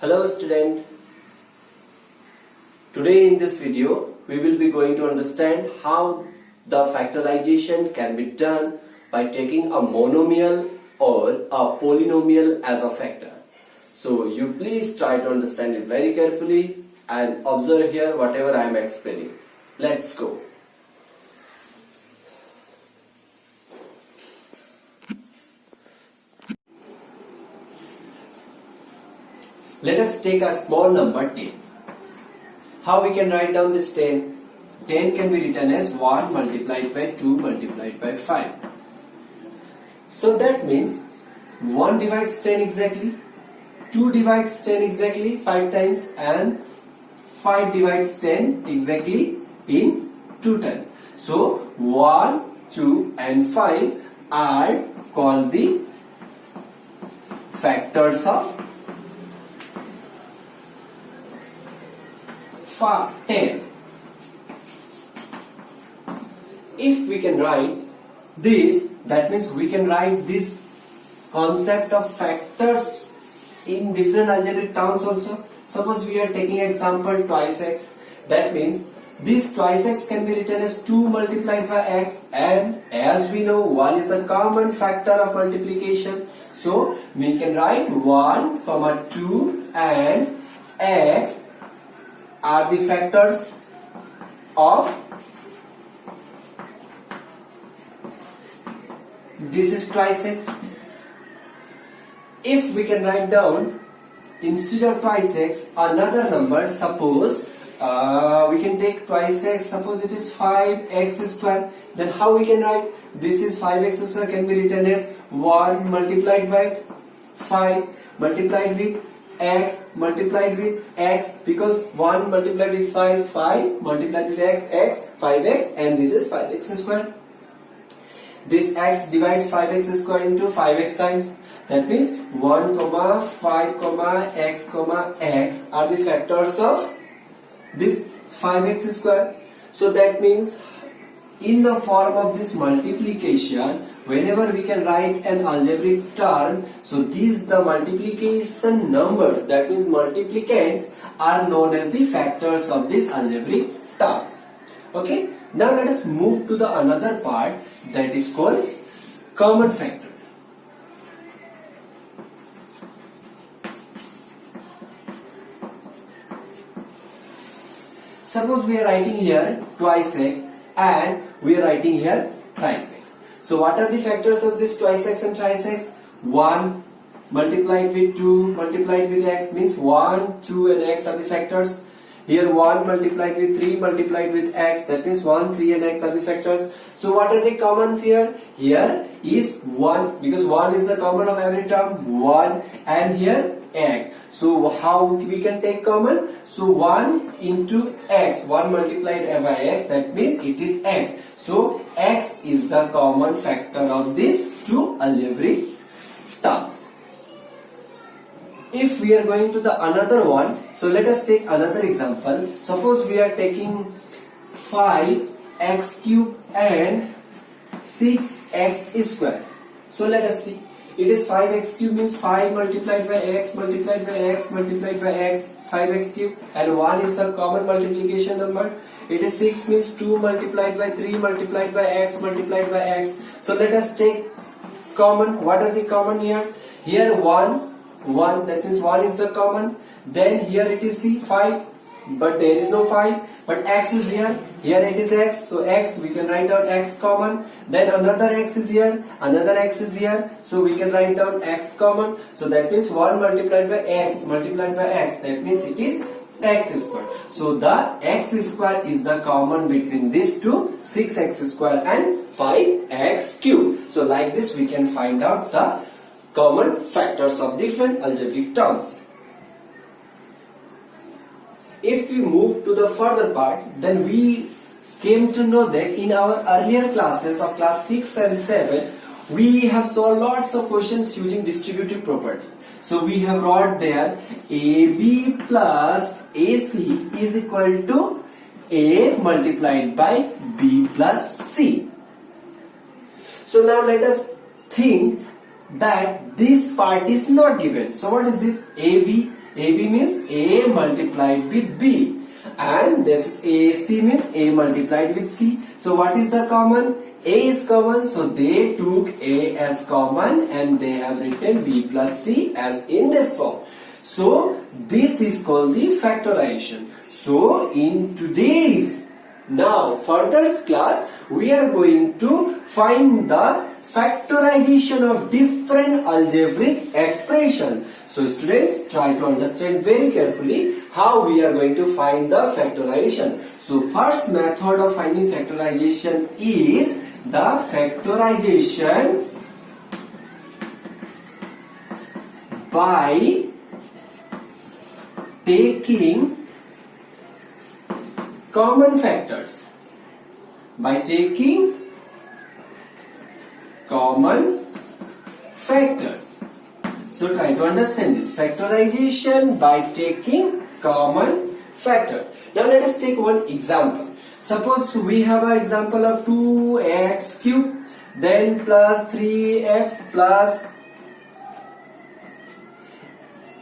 Hello student. Today in this video we will be going to understand how the factorization can be done by taking a monomial or a polynomial as a factor. So you please try to understand it very carefully and observe here whatever I am explaining. Let's go. Let us take a small number 10. How we can write down this 10? 10 can be written as 1 multiplied by 2 multiplied by 5. So that means 1 divides 10 exactly, 2 divides 10 exactly 5 times, and 5 divides 10 exactly in 2 times. So 1, 2 and 5 are called the factors of 10. If we can write this, that means we can write this concept of factors in different algebraic terms also. Suppose we are taking example twice x. That means this twice x can be written as 2 multiplied by x, and as we know 1 is the common factor of multiplication. So we can write 1, 2 and x are the factors of this is twice x. If we can write down instead of twice x another number, suppose we can take twice x, suppose it is 5x square, then how we can write this is 5x square can be written as 1 multiplied by 5 multiplied with x multiplied with x, because 1 multiplied with 5, 5 multiplied with x, 5x, and this is 5x square. This x divides 5x square into 5x times. That means 1, 5, x, x are the factors of this 5x square. So that means in the form of this multiplication, whenever we can write an algebraic term, so these the multiplication number, that means multiplicants, are known as the factors of this algebraic terms. Okay, now let us move to the another part, that is called common factor. Suppose we are writing here twice x and we are writing here thrice x. So what are the factors of this twice x and thrice x? 1 multiplied with 2 multiplied with x means 1, 2 and x are the factors. Here 1 multiplied with 3 multiplied with x, that means 1, 3 and x are the factors. So what are the commons here? Here is 1, because 1 is the common of every term, 1, and here x. So how we can take common? So 1 into x, 1 multiplied by x, that means it is x. So x is the common factor of these two algebraic terms. If we are going to the another one, so let us take another example. Suppose we are taking 5x cube and 6x square. So let us see. It is 5x cube means 5 multiplied by x multiplied by x multiplied by x, 5x cube, and 1 is the common multiplication number. It is 6 means 2 multiplied by 3 multiplied by x multiplied by x. So let us take common. What are the common here? Here 1, that means 1 is the common. Then here it is 5, but there is no 5, but x is here. Here it is x, so x we can write down x common. Then another x is here, another x is here, so we can write down x common. So that means 1 multiplied by x, that means it is x square. So the x square is the common between these two, 6x square and 5x cube. So like this we can find out the common factors of different algebraic terms. If we move to the further part, then we came to know that in our earlier classes of class 6 and 7, we have solved lots of questions using distributive property. So we have wrote there AB plus AC is equal to A multiplied by B plus C. So now let us think that this part is not given. So what is this? AB. AB means A multiplied with B. And this is AC means A multiplied with C. So what is the common? A is common, so they took A as common and they have written B plus C as in this form. So this is called the factorization. So in today's now further class, we are going to find the factorization of different algebraic expression. So students, try to understand very carefully how we are going to find the factorization. So first method of finding factorization is the factorization by taking common factors. By taking common factors. So try to understand this. Factorization by taking common factors. Now let us take one example. Suppose we have an example of 2x cube, then plus 3x plus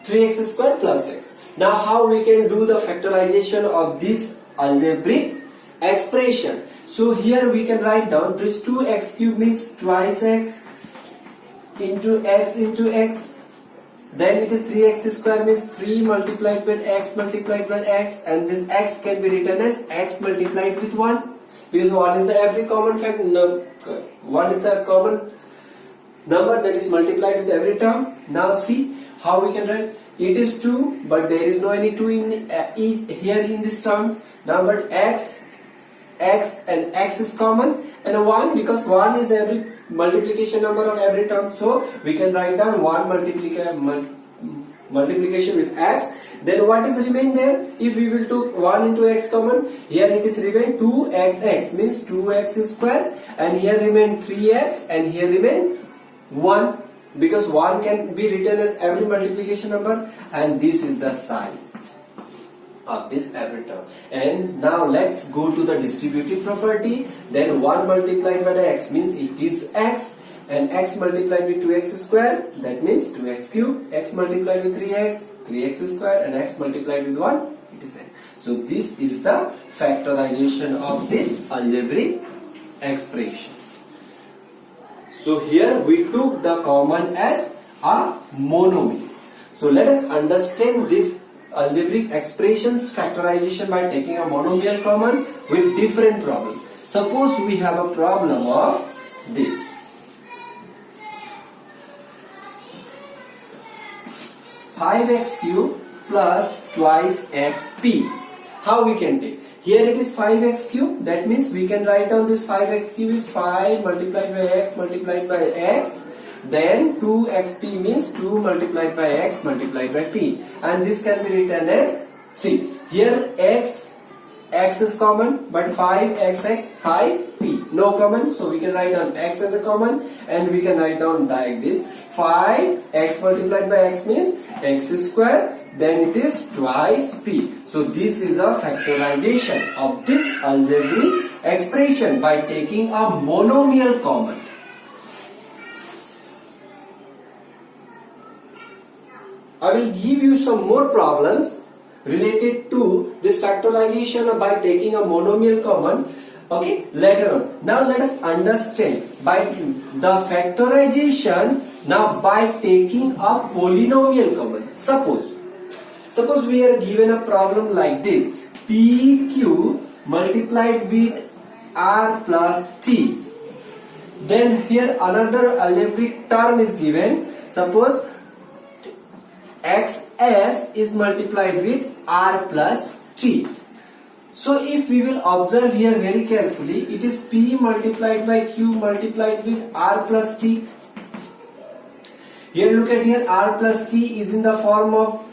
3x square plus x. Now how we can do the factorization of this algebraic expression? So here we can write down this 2x cube means twice x into x. Then it is 3x square means 3 multiplied with x multiplied with x, and this x can be written as x multiplied with 1 because 1 is the every common factor. No, 1 is the common number that is multiplied with every term. Now see how we can write. It is 2, but there is no any 2 in here in these terms. Now but x and x is common, and 1 because 1 is every multiplication number of every term, so we can write down 1 multiplication with x. Then what is remain there? If we will take 1 into x common, here it is remain 2xx means 2x square, and here remain 3x and here remain 1 because 1 can be written as every multiplication number, and this is the sign of this every term. And now let's go to the distributive property. Then 1 multiplied by the x means it is x, and x multiplied with 2x square, that means 2x cube, x multiplied with 3x square, and x multiplied with 1, it is x. So this is the factorization of this algebraic expression. So here we took the common as a monomial. So let us understand this algebraic expressions factorization by taking a monomial common with different problem. Suppose we have a problem of this. Five x cube plus twice xp. How we can take? Here it is 5x cube. That means we can write down this 5x cube is 5 multiplied by x multiplied by x. Then 2xp means 2 multiplied by x multiplied by p, and this can be written as, see here x is common, but 5xx 5p no common, so we can write down x as a common, and we can write down like this 5x multiplied by x means x square, then it is twice p. So this is a factorization of this algebraic expression by taking a monomial common. I will give you some more problems related to this factorization by taking a monomial common, okay, later on. Now let us understand by the factorization now by taking a polynomial common. Suppose we are given a problem like this: pq multiplied with r plus t. Then here another algebraic term is given. Suppose xs is multiplied with r plus t. So if we will observe here very carefully, it is p multiplied by q multiplied with r plus t. Here look at here, r plus t is in the form of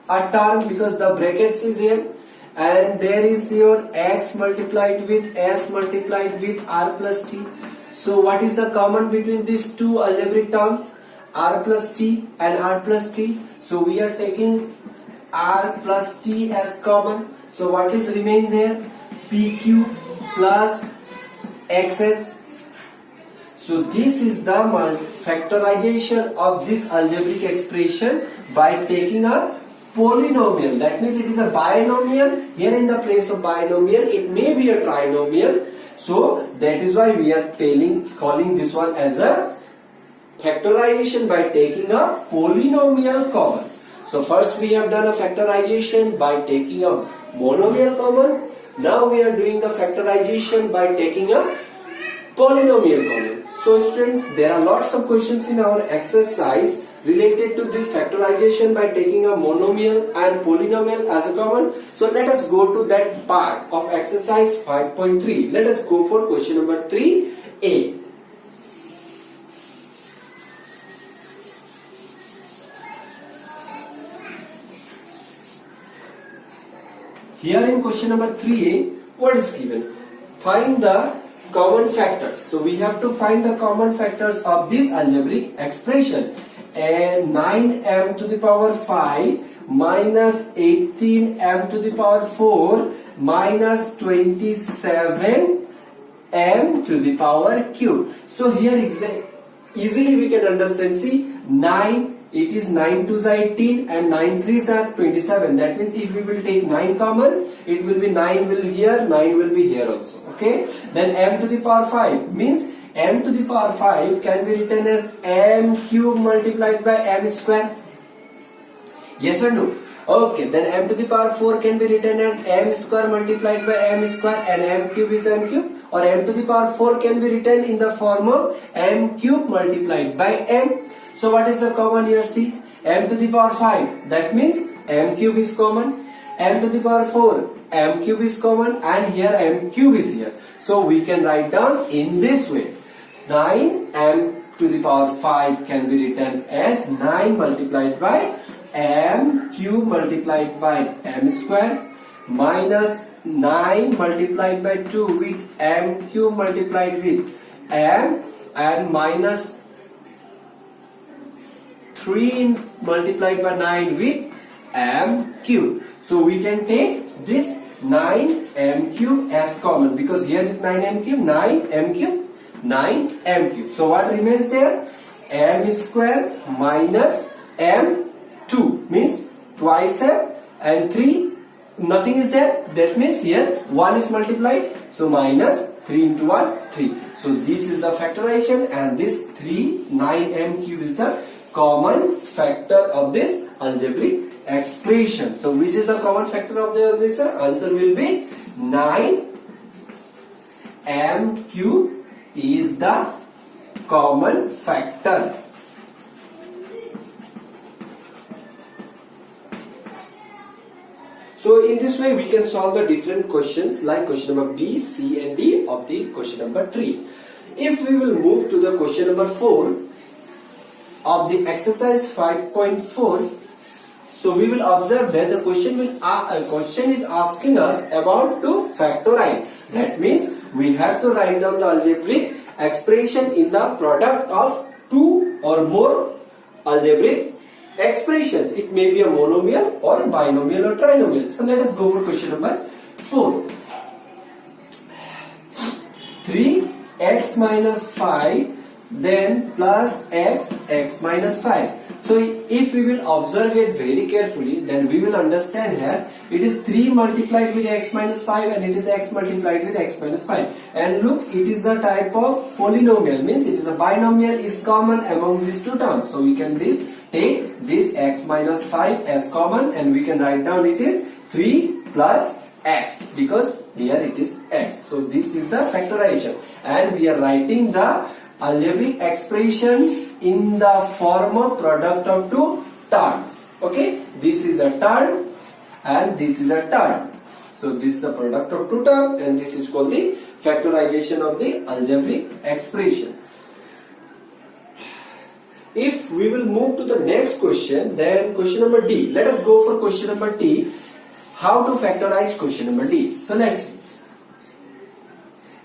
a term because the brackets is here, and there is your x multiplied with s multiplied with r plus t. So what is the common between these two algebraic terms? R plus t and r plus t. So we are taking r plus t as common. So what is remain there? pq plus xs. So this is the factorization of this algebraic expression by taking a polynomial. That means it is a binomial. Here in the place of binomial, it may be a trinomial. So that is why we are calling this one as a factorization by taking a polynomial common. So first we have done a factorization by taking a monomial common. Now we are doing the factorization by taking a polynomial common. So students, there are lots of questions in our exercise related to this factorization by taking a monomial and polynomial as a common. So let us go to that part of exercise 5.3. Let us go for question number 3a. Here in question number 3a, what is given? Find the common factors. So we have to find the common factors of this algebraic expression. And 9m to the power 5 minus 18m to the power 4 minus 27m to the power cube. So here easily we can understand. See, 9, it is 9 2s are 18 and 9 3s are 27. That means if we will take 9 common, it will be 9 will here, 9 will be here also. Okay. Then m to the power 5 means m to the power 5 can be written as m cube multiplied by m square. Yes or no? Okay. Then m to the power 4 can be written as m square multiplied by m square, and m cube is m cube. Or m to the power 4 can be written in the form of m cube multiplied by m. So what is the common here? See, m to the power 5, that means m cube is common. M to the power 4, m cube is common, and here m cube is here. So we can write down in this way. 9m to the power 5 can be written as 9 multiplied by m cube multiplied by m square minus 9 multiplied by 2 with m cube multiplied with m, and minus 3 multiplied by 9 with m cube. So we can take this 9m cube as common, because here is 9m cube, 9m cube, 9m cube. So what remains there? M square minus m2 means twice m, and 3 nothing is there. That means here 1 is multiplied. So minus 3 into 1 3. So this is the factorization, and this 9m cube is the common factor of this algebraic expression. So which is the common factor of this? Answer will be 9m cube is the common factor. So in this way we can solve the different questions like question number B, C and D of the question number 3. If we will move to the question number 4 of the exercise 5.4, so we will observe that the question is asking us about to factorize. That means we have to write down the algebraic expression in the product of two or more algebraic expressions. It may be a monomial or binomial or trinomial. So let us go for question number 4. 3x minus 5 then plus x minus 5. So if we will observe it very carefully, then we will understand here it is 3 multiplied with x minus 5 and it is x multiplied with x minus 5. And look, it is a type of polynomial, means it is a binomial is common among these two terms. So we can take this x minus 5 as common, and we can write down it is 3 plus x, because here it is x. So this is the factorization, and we are writing the algebraic expression in the form of product of two terms. Okay, this is a term and this is a term. So this is the product of two terms, and this is called the factorization of the algebraic expression. If we will move to the next question, then question number D. Let us go for question number D. How to factorize question number D? So let's see.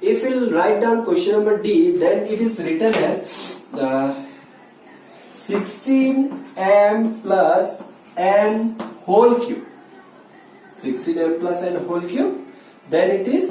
If we will write down question number D, then it is written as 16m plus n whole cube. 16m plus n whole cube. Then it is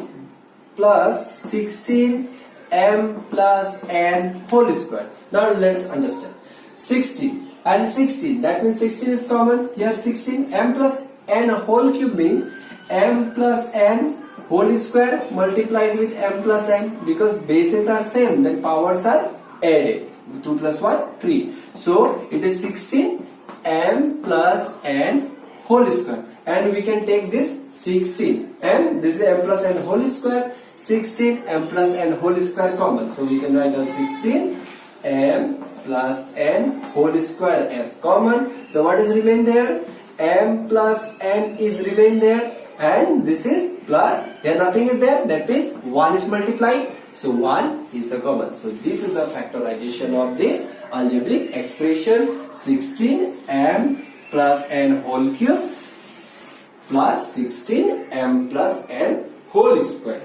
plus 16m plus n whole square. Now let us understand. 16. and 16. That means 16 is common. Here 16. M plus n whole cube means m plus n whole square multiplied with m plus n, because bases are same, then powers are added. 2 plus 1, 3. So it is 16 m plus n whole square, and we can take this 16 and this is m plus n whole square, 16 m plus n whole square common. So we can write down 16 m plus n whole square as common. So what is remain there? M plus n is remain there, and this is plus, here nothing is there, that means 1 is multiplied, so 1 is the common. So this is the factorization of this algebraic expression, 16 m plus n whole cube plus 16 m plus n whole square.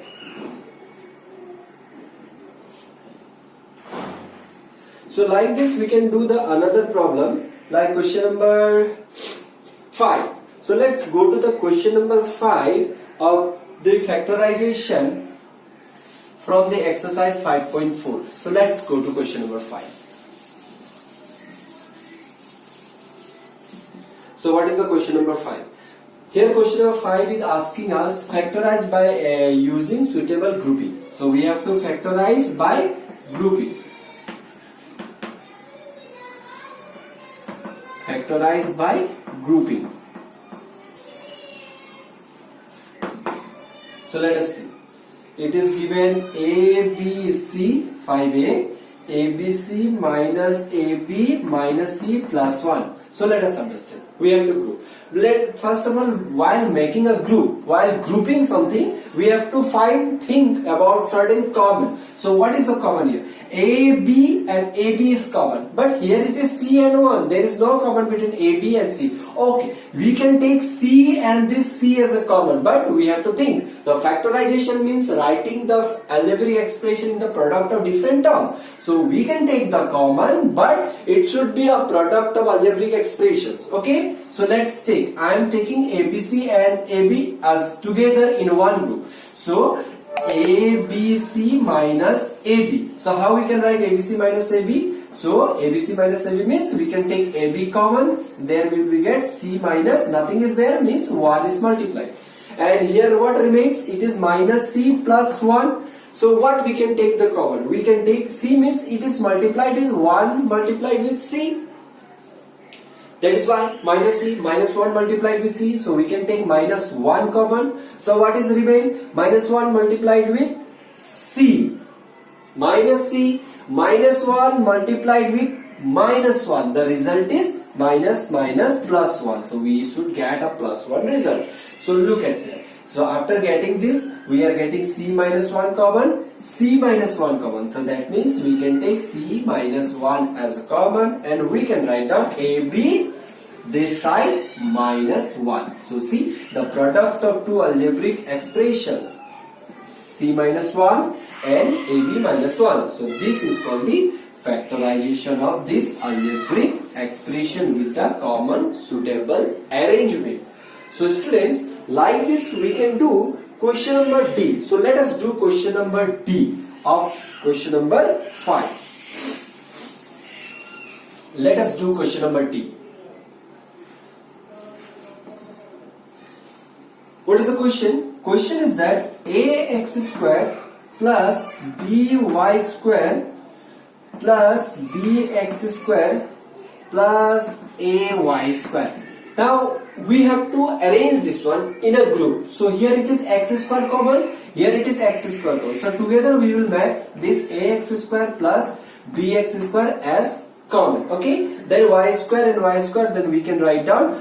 So like this we can do the another problem, like question number 5. So let's go to the question number 5 of the factorization from the exercise 5.4. So let's go to question number 5. So what is the question number 5? Here question number 5 is asking us factorize by using suitable grouping. So we have to factorize by grouping. Factorize by grouping. So let us see. It is given ABC 5A, ABC minus AB minus C plus 1. So let us understand. We have to group. First of all, while making a group, while grouping something, we have to think about certain common. So what is the common here? AB and AB is common, but here it is C and 1. There is no common between AB and C. Okay, we can take C and this C as a common, but we have to think. The factorization means writing the algebraic expression in the product of different terms. So we can take the common, but it should be a product of algebraic expressions. Okay, so let's take. I am taking ABC and AB as together in one group. So ABC minus AB. So how we can write ABC minus AB? So ABC minus AB means we can take AB common. There we will get C minus, nothing is there, means 1 is multiplied. And here what remains? It is minus C plus 1. So what we can take the common? We can take C means it is multiplied with 1 multiplied with C. That is why minus C, minus 1 multiplied with C. So we can take minus 1 common. So what is remain? Minus 1 multiplied with C. Minus C, minus 1 multiplied with minus 1. The result is minus minus plus 1. So we should get a plus 1 result. So look at here. So after getting this, we are getting C minus 1 common, C minus 1 common. So that means we can take C minus 1 as a common, and we can write down AB this side minus 1. So see, the product of two algebraic expressions, C minus 1 and AB minus 1. So this is called the factorization of this algebraic expression with the common suitable arrangement. So students, like this we can do question number D. So let us do question number D of question number 5. Let us do question number D. What is the question? Question is that ax square plus by square plus bx square plus ay square. Now we have to arrange this one in a group. So here it is x square common, here it is x square common. So together we will make this ax square plus bx square as common. Okay, then y square and y square, then we can write down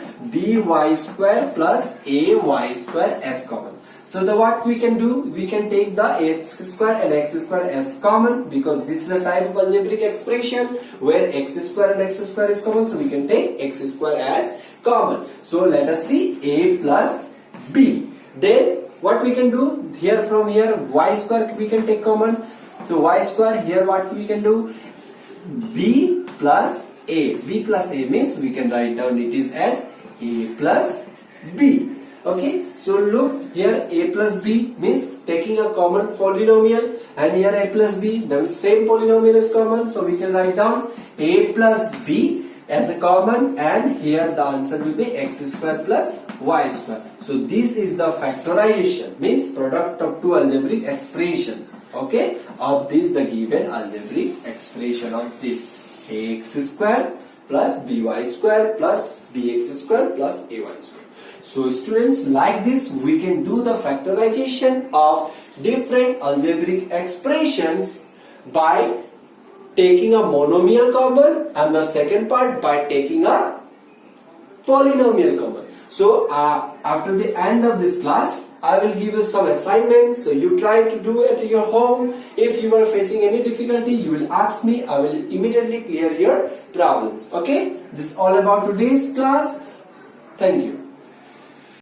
by square plus ay square as common. So the what we can do, we can take the x square and x square as common, because this is a type of algebraic expression where x square and x square is common. So we can take x square as common. So let us see a plus b. Then what we can do here, from here y square we can take common. So y square, here what we can do, b plus a. b plus a means we can write down it is as a plus b. Okay, so look here, a plus b means taking a common polynomial, and here a plus b, the same polynomial is common, so we can write down a plus b as a common, and here the answer will be x square plus y square. So this is the factorization, means product of two algebraic expressions, okay, of this the given algebraic expression of this ax square plus by square plus bx square plus ay square. So students, like this we can do the factorization of different algebraic expressions by taking a monomial common, and the second part by taking a polynomial common. So after the end of this class, I will give you some assignments, so you try to do it at your home. If you are facing any difficulty, you will ask me, I will immediately clear your problems. Okay, this is all about today's class. Thank you.